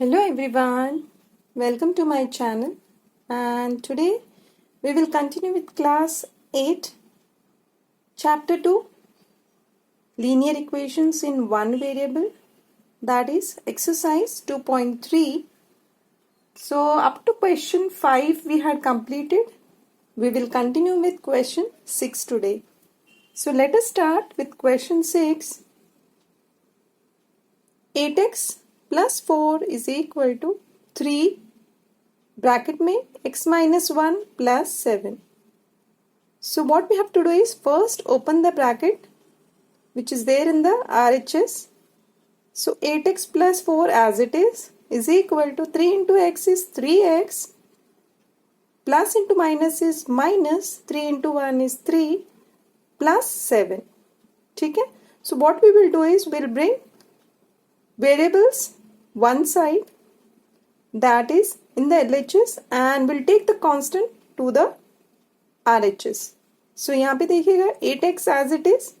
Hello everyone, welcome to my channel, and today we will continue with class 8, chapter 2, linear equations in one variable, that is exercise 2.3. So up to question 5 we had completed. We will continue with question 6 today. So let us start with question 6. 8x plus 4 is equal to 3 bracket में x minus 1 plus 7. So what we have to do is first open the bracket which is there in the RHS. So 8x plus 4 as it is equal to 3 into x is 3x, plus into minus is minus, 3 into 1 is 3 plus 7. ठीक है? So what we will do is we'll bring variables one side, that is in the LHS, and we'll take the constant to the RHS. So यहाँ पे देखिएगा 8x as it is,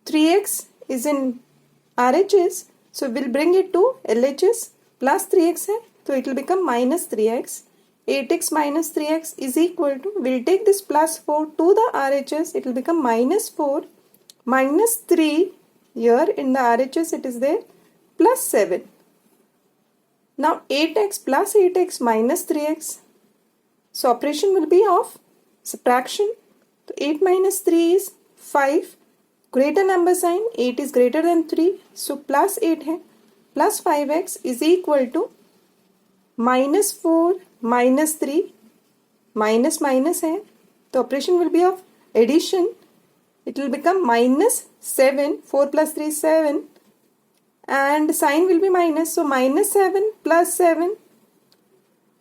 3x is in RHS, so we'll bring it to LHS. plus 3x है तो it will become minus 3x. 8x minus 3x is equal to, we'll take this plus 4 to the RHS, it will become minus 4 minus 3, here in the RHS it is there, plus 7. Now 8x plus 8x minus 3x. So operation will be of subtraction. So 8 minus 3 is 5. Greater number sign, 8 is greater than 3. So plus 8 है. Plus 5x is equal to minus 4 minus 3. Minus minus है. The operation will be of addition. It will become minus 7. 4 plus 3 is 7. And sign will be minus, so minus 7 plus 7,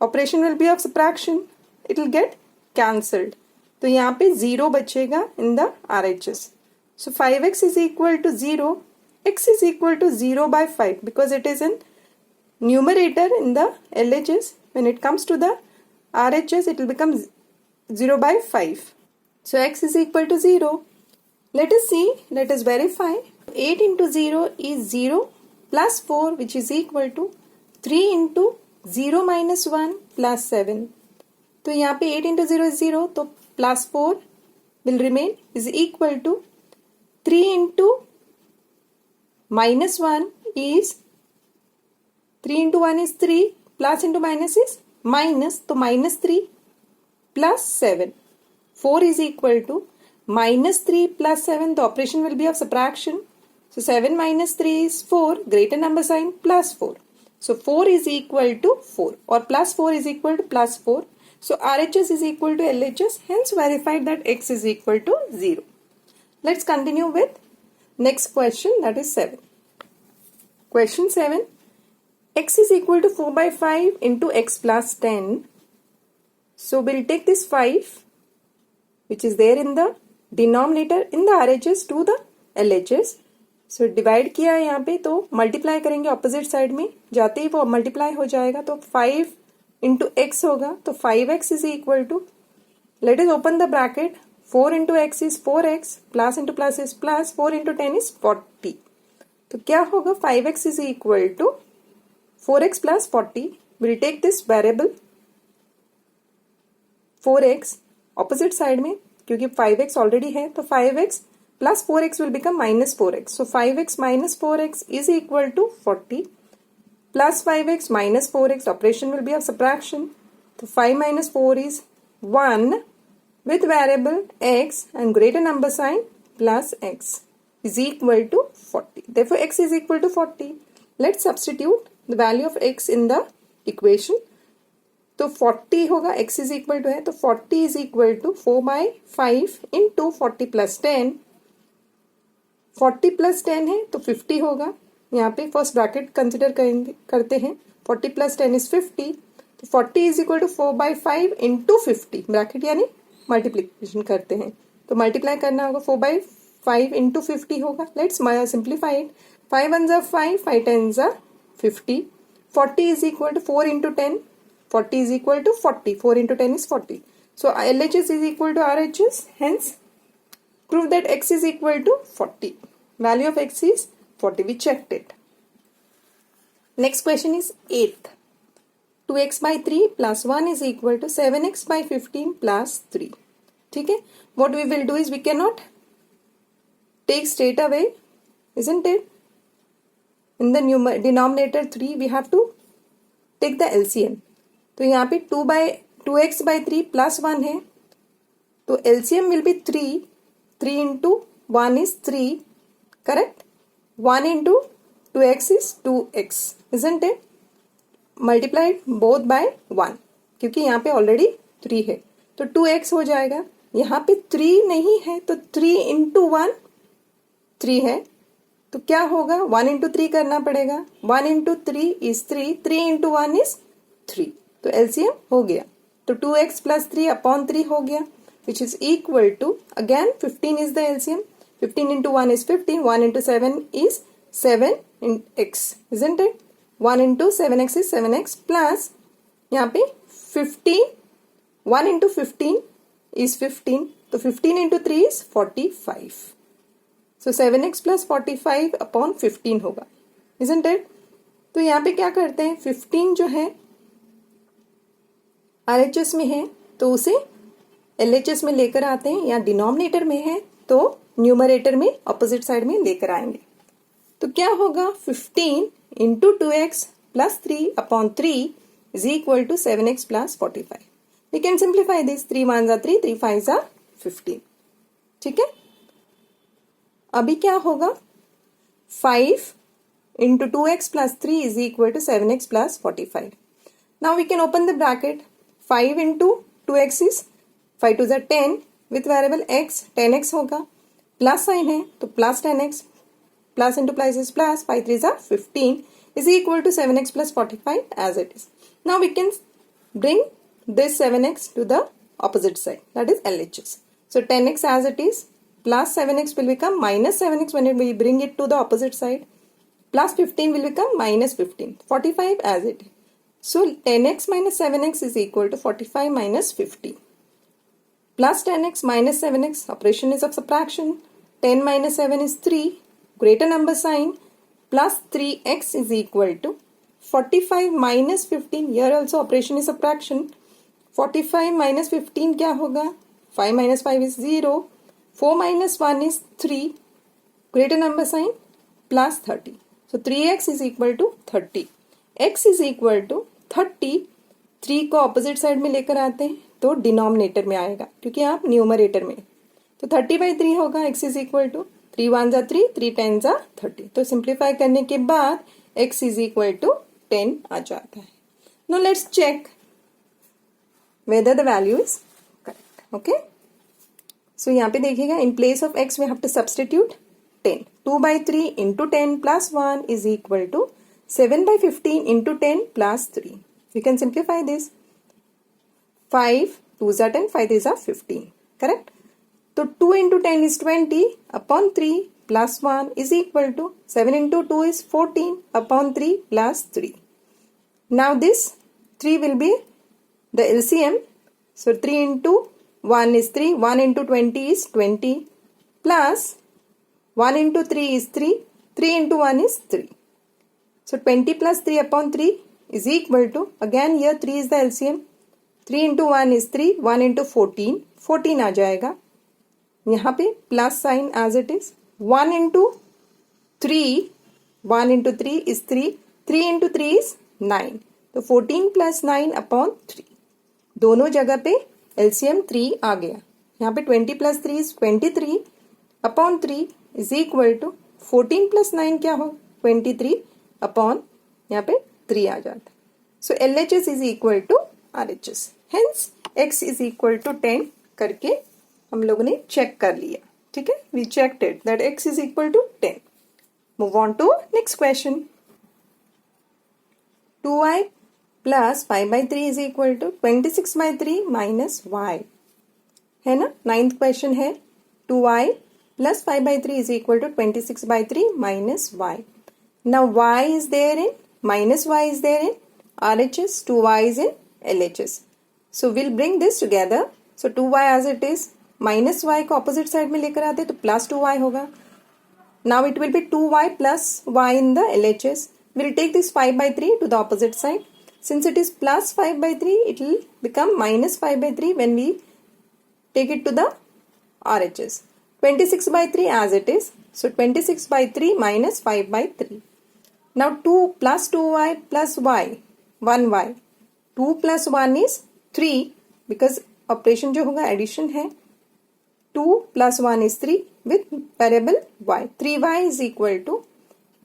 operation will be of subtraction, it will get cancelled. तो यहाँ पे 0 बचेगा in the RHS. So 5x is equal to 0, x is equal to 0 by 5 because it is in numerator in the LHS. When it comes to the RHS, it will become 0 by 5. So x is equal to 0. Let us see, let us verify. 8 into 0 is 0 plus 4, which is equal to 3 into 0 minus 1 plus 7. तो यहाँ पे 8 into 0 is 0, तो plus 4 will remain is equal to 3 into minus 1 is 3 into 1 is 3, plus into minus is minus, तो minus 3 plus 7. 4 is equal to minus 3 plus 7, the operation will be of subtraction. So 7 minus 3 is 4, greater number sign plus 4. So 4 is equal to 4 or plus 4 is equal to plus 4. So RHS is equal to LHS, hence verified that x is equal to 0. Let's continue with next question, that is 7. Question 7. X is equal to 4 by 5 into x plus 10. So we'll take this 5 which is there in the denominator in the RHS to the LHS. So divide किया है यहाँ पे, तो multiply करेंगे opposite side में, जाते ही वो multiply हो जाएगा, तो 5 इंटू एक्स होगा, तो 5x is equal to, let is open the bracket, 4 into x is 4x, plus into plus is plus, 4 into 10 is 40. तो क्या होगा, 5x is equal to 4x plus 40. Will take this variable 4x opposite side में, क्योंकि 5x already है, तो 5x plus 4x will become minus 4x. So 5x minus 4x is equal to 40. Plus 5x minus 4x, operation will be of subtraction. So 5 minus 4 is 1 with variable x and greater number sign plus x is equal to 40. Therefore x is equal to 40. Let's substitute the value of x in the equation. तो 40 होगा, x is equal to है, तो 40 is equal to 4 by 5 into 40 plus 10. 40 plus 10 है तो 50 होगा. यहाँ पे first bracket consider करते हैं. 40 प्लस 10 इज 50, तो 40 is equal to 4 by 5 into 50, bracket यानी मल्टीप्लीकेशन करते हैं, तो मल्टीप्लाई करना होगा, 4 बाई 5 इंटू 50 होगा. Let's simplify it. 5 1 जा 5, 5 10 जा 50. 40 is equal to 4 into 10, 40 is equal to 40, 4 into 10 is 40. So LHS is equal to RHS, hence prove that x is equal to 40. Value of x is 40. We checked it. Next question is 8th. 2x by 3 plus 1 is equal to 7x by 15 plus 3. ठीक है. What we will do is we cannot take straight away, isn't it? In the denominator 3 we have to take the LCM. तो यहाँ पे 2x by 3 plus 1 है, तो LCM will be 3. 3 into 1 is 3, correct? 1 into 2x is 2x, isn't it? Multiplied both by 1, क्योंकि यहाँ पे already 3 है, तो 2x हो जाएगा. यहाँ पे 3 नहीं है, तो 3 into 1 3 है, तो क्या होगा? 1 into 3 करना पड़ेगा. 1 into 3 is 3, 3 into 1 is 3, तो LCM हो गया. तो 2x plus 3 upon 3 हो गया, which is equal to, again 15 is the LCM. 15 into 1 is 15, 1 into 7 is 7x, isn't it? 1 into 7x is 7x plus यहाँ पे 15, 1 into 15 is 15, तो 15 into 3 is 45. So 7x plus 45 upon 15 होगा, isn't it? तो यहाँ पे क्या करते हैं, 15 जो है RHS में है तो उसे LHS में लेकर आते हैं, या डिनोमिनेटर में है तो न्यूमरेटर में ऑपोजिट साइड में लेकर आएंगे. तो क्या होगा? 15 into 2x plus 3 upon 3 is equal to 7x plus 45. We can simplify this. 3 1s are 3, 3 5s are 15. ठीक है. अभी क्या होगा? 5 into 2x plus 3 is equal to 7x plus 45. Now we can open the bracket. 5 into 2x is 5 2s are 10 with variable x, 10x होगा. Plus sign है तो plus 10x, plus into plus is plus, 5 3s are 15 is equal to 7x plus 45 as it is. Now we can bring this 7x to the opposite side, that is LHS. So 10x as it is, plus 7x will become minus 7x when we bring it to the opposite side, plus 15 will become minus 15, 45 as it is. So 10x minus 7x is equal to 45 minus 15. Plus 10x minus 7x, operation is of subtraction. 10 minus 7 is 3, greater number sign, plus 3x is equal to 45 minus 15. Here also operation is subtraction. 45 minus 15 क्या होगा? 5 minus 5 is 0. 4 minus 1 is 3, greater number sign, plus 30. So 3x is equal to 30. x is equal to 30. 3 को opposite side में लेकर आते हैं तो denominator में आएगा, क्योंकि आप न्यूमरेटर में, तो 30/3 होगा. x is equal to 3 1s are 3, 3 10s are 30. तो सिंप्लीफाई करने के बाद x is equal to 10 आ जाता है. Now let's check whether the value is correct. Okay. So यहाँ पे देखिएगा, in place of x we have to substitute 10. 2/3 into 10 plus 1 is equal to 7/15 into 10 plus 3. We can simplify this. 5 2s are 10, 5 3s are 15. Correct? So 2 into 10 is 20 upon 3 plus 1 is equal to 7 into 2 is 14 upon 3 plus 3. Now this 3 will be the LCM. So 3 into 1 is 3, 1 into 20 is 20 plus 1 into 3 is 3, 3 into 1 is 3. So 20 plus 3 upon 3 is equal to, again here 3 is the LCM. 3 into 1 is 3, 1 into 14, 14 आ जाएगा. यहाँ पे plus sign as it is. 1 into 3, 1 into 3 is 3, 3 into 3 is 9. तो 14 plus 9 upon 3. दोनों जगह पे LCM 3 आ गया. यहाँ पे 20 plus 3 is 23 upon 3 is equal to 14 plus 9 क्या हो? 23 upon यहाँ पे 3 आ जाता है. So LHS is equal to RHS. Hence x is equal to 10 करके हम लोगों ने चेक कर लिया. ठीक है, we checked it that x is equal to 10. Move on to next question. 2y plus 5/3 is equal to 26/3 minus y. है ना, 9th question है. 2y plus 5/3 is equal to 26/3 minus y. Now y is there in, minus y is there in RHS, 2y is in LHS. So we'll bring this together. So 2y as it is, minus y को opposite side में लेकर आते तो plus 2y होगा. Now it will be 2y plus y in the LHS. we'll take this 5 by 3 to the opposite side. Since it is plus 5 by 3, it will become minus 5 by 3 when we take it to the RHS. 26 by 3 as it is. So 26 by 3 minus 5 by 3. Now 2 plus 2y plus y, 1y. 2 plus 1 is 3 because operation जो होगा addition है. 2 plus 1 is 3 with variable y. 3y is equal to,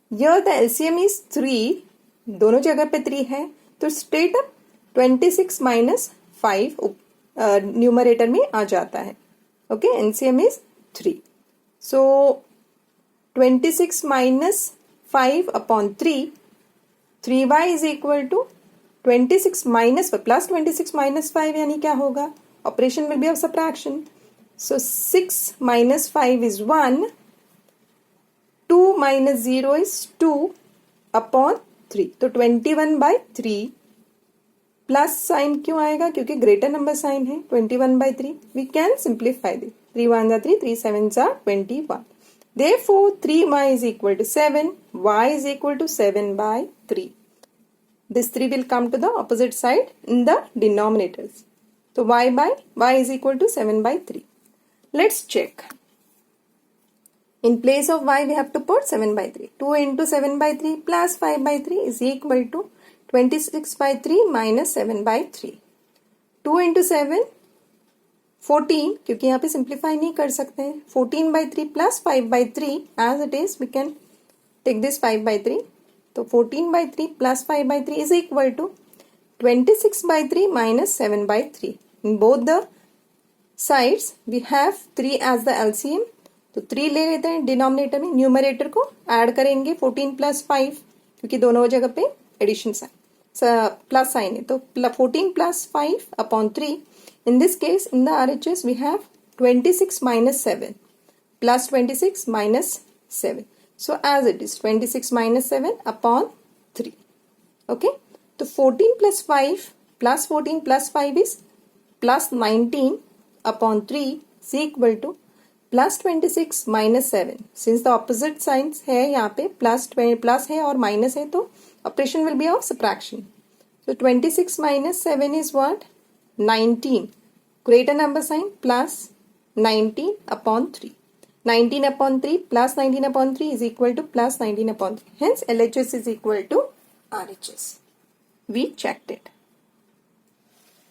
here the LCM is 3, दोनों जगह पे 3 है, तो straight up 26 minus 5 numerator में आ जाता है. Okay, LCM is 3. So 26 minus 5 upon 3, 3y is equal to 26 minus plus 26 minus 5 यानी क्या होगा? Operation will be of subtraction. So 6 minus 5 is 1. 2 minus 0 is 2 upon 3. तो 21 by 3 प्लस साइन क्यों आएगा? क्योंकि ग्रेटर नंबर साइन है. 21 by 3. We can simplify this. 3 1s are 3, 3 7s are 21. Therefore, 3y is equal to 7. Y is equal to 7 by 3. This 3 will come to the opposite side in the denominators. So y is equal to 7 by 3. Let's check. In place of y, we have to put 7 by 3. 2 into 7 by 3 plus 5 by 3 is equal to 26 by 3 minus 7 by 3. 2 into 7, 14, क्योंकि यहाँ पे simplify नहीं कर सकते हैं. 14 by 3 plus 5 by 3 as it is, we can take this 5 by 3. तो 14 by 3 plus 5 by 3 is equal to 26 by 3 minus 7 by 3. In both the sides, we have 3 as the LCM. तो 3 ले लेते हैं डिनोमिनेटर में. न्यूमरेटर को add करेंगे 14 plus 5, क्योंकि दोनों जगह पे एडिशन साइन प्लस साइन है. तो 14 plus 5 upon 3. In this case, in the RHS, we have 26 minus 7 plus 26 minus 7. So as it is 26 minus 7 upon 3. Okay. So 14 plus 5 plus 14 plus 5 is plus 19 upon 3 is equal to plus 26 minus 7. Since the opposite signs है यहाँ पे plus है और minus है, तो operation will be of subtraction. So 26 minus 7 is what? 19. Greater number sign plus 19 upon 3. 19 upon 3 plus 19 upon 3 is equal to plus 19 upon 3. Hence LHS is equal to RHS. We checked it.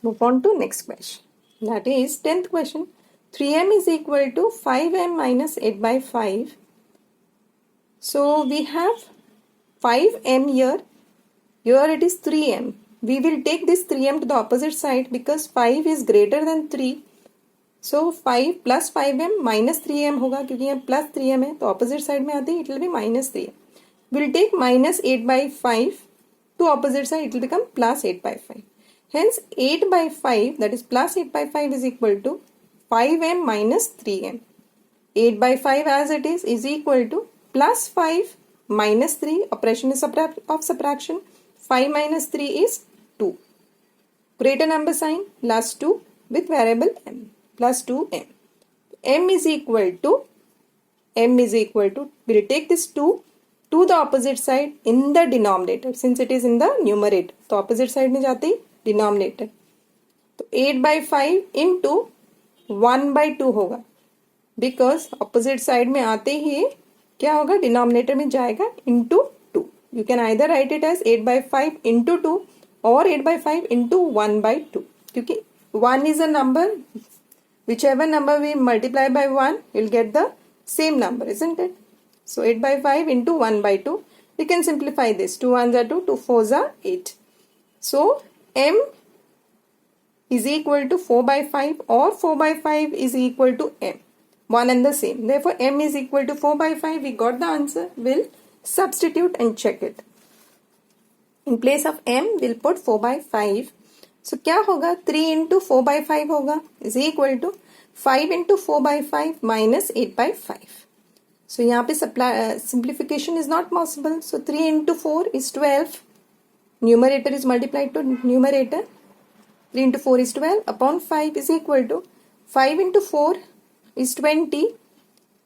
Move on to next question. That is 10th question. 3m is equal to 5m minus 8 by 5. So we have 5m here. Here it is 3m. We will take this 3m to the opposite side because 5 is greater than 3. So 5 plus 5m minus 3m होगा, क्योंकि यहाँ plus 3m है, तो opposite side में आते ही it will be minus 3m. We'll take minus 8 by 5 to opposite side, it will become plus 8 by 5. Hence 8 by 5, that is plus 8 by 5 is equal to 5m minus 3m. 8 by 5 as it is equal to plus 5 minus 3. Operation is of subtraction. 5 minus 3 is 2. Greater number sign plus 2 with variable m plus 2m. m is equal to, we'll take this 2 to the opposite side in the denominator. Since it is in the numerator, तो opposite side में जाते ही denominator. तो 8 by 5 into 1 by 2 होगा, because opposite side में आते ही क्या होगा? denominator में जाएगा into 2. You can either write it as 8 by 5 into 2 or 8 by 5 into 1 by 2. क्योंकि 1 is a number, whichever number we multiply by 1, we'll get the same number, isn't it? So 8 by 5 into 1 by 2. We can simplify this. 2 1s are 2, 2 4s are 8. So m is equal to 4 by 5 or 4 by 5 is equal to m. One and the same. Therefore m is equal to 4 by 5. We got the answer. We'll substitute and check it. In place of m, we'll put 4 by 5. So क्या होगा? 3 into 4 by 5 होगा is equal to 5 into 4 by 5 minus 8 by 5. So यहाँ पे simplification is not possible. So 3 into 4 is 12. Numerator is multiplied to numerator. 3 into 4 is 12 upon 5 is equal to 5 into 4 is 20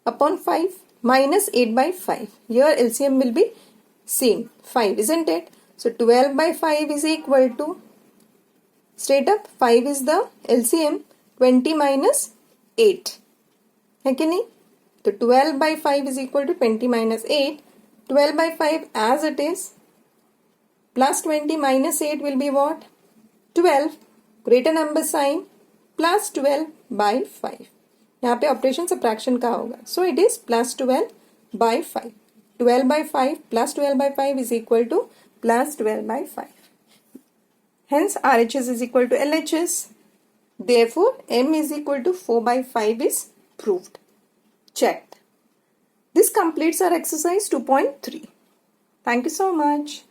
upon 5 minus 8 by 5. Here LCM will be Same, 5, isn't it? So 12 by 5 is equal to, straight up 5 is the LCM, 20 minus 8. है कि नहीं? तो 12 by 5 is equal to 20 minus 8. 12 by 5 as it is, plus 20 minus 8 will be what? 12. Greater number sign, plus 12 by 5. यहाँ पे operation subtraction का होगा. So it is plus 12 by 5. 12 by 5 plus 12 by 5 is equal to plus 12 by 5. Hence RHS is equal to LHS. Therefore M is equal to 4 by 5 is proved. Checked. This completes our exercise 2.3. Thank you so much.